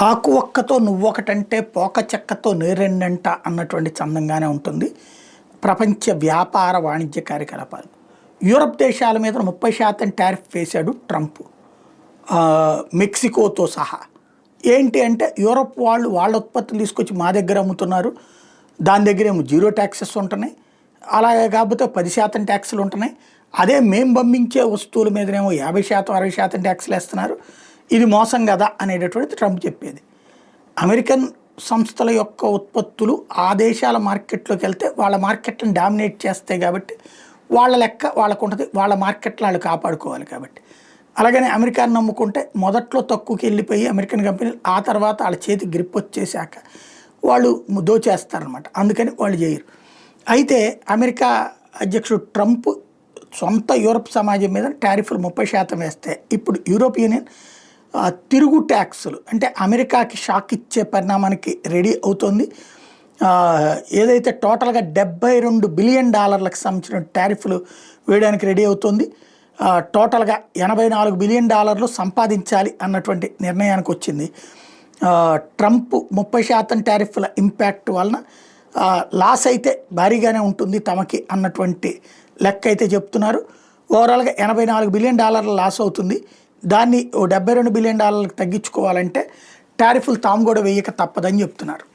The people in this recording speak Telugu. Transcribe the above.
ఆకు ఒక్కతో నువ్వొకటంటే పోక చెక్కతో నేరెండంట అన్నటువంటి చందంగానే ఉంటుంది ప్రపంచ వ్యాపార వాణిజ్య కార్యకలాపాలు. యూరప్ దేశాల మీద 30% టారిఫ్ వేశాడు ట్రంప్, మెక్సికోతో సహా. ఏంటి అంటే యూరప్ వాళ్ళు వాళ్ళ ఉత్పత్తులు తీసుకొచ్చి మా దగ్గర అమ్ముతున్నారు, దాని దగ్గర ఏమో 0 ట్యాక్సెస్ ఉంటున్నాయి, అలాగే కాకపోతే 10% ట్యాక్సులు ఉంటున్నాయి. అదే మేము పంపించే వస్తువుల మీదనేమో 50% 60% ట్యాక్సులు వేస్తున్నారు. ఇది మోసం కదా అనేటటువంటిది ట్రంప్ చెప్పేది. అమెరికన్ సంస్థల యొక్క ఉత్పత్తులు ఆ దేశాల మార్కెట్లోకి వెళ్తే వాళ్ళ మార్కెట్లను డామినేట్ చేస్తాయి కాబట్టి వాళ్ళ లెక్క వాళ్ళకు ఉంటుంది, వాళ్ళ మార్కెట్లో వాళ్ళు కాపాడుకోవాలి కాబట్టి. అలాగనే అమెరికాను నమ్ముకుంటే మొదట్లో తక్కువకి వెళ్ళిపోయి అమెరికన్ కంపెనీలు ఆ తర్వాత వాళ్ళ చేతి గ్రిప్ వచ్చేసాక వాళ్ళు దోచేస్తారనమాట. అందుకని వాళ్ళు చేయరు. అయితే అమెరికా అధ్యక్షుడు ట్రంప్ సొంత యూరప్ సమాజం మీద టారిఫ్లు 30% వేస్తే ఇప్పుడు యూరోప్ యూనియన్ తిరుగు ట్యాక్సులు అంటే అమెరికాకి షాక్ ఇచ్చే పరిణామానికి రెడీ అవుతుంది. ఏదైతే టోటల్గా $72 బిలియన్ సంబంధించిన టారిఫ్లు వేయడానికి రెడీ అవుతుంది. టోటల్గా $84 బిలియన్ సంపాదించాలి అన్నటువంటి నిర్ణయానికి వచ్చింది. ట్రంప్ 30% టారిఫ్ల ఇంపాక్ట్ వలన లాస్ అయితే భారీగానే ఉంటుంది తమకి అన్నటువంటి లెక్క అయితే చెప్తున్నారు. ఓవరాల్గా $84 బిలియన్ లాస్ అవుతుంది. దాన్ని $72 బిలియన్ తగ్గించుకోవాలంటే టారిఫ్లు తాము కూడా వేయక తప్పదని చెప్తున్నారు.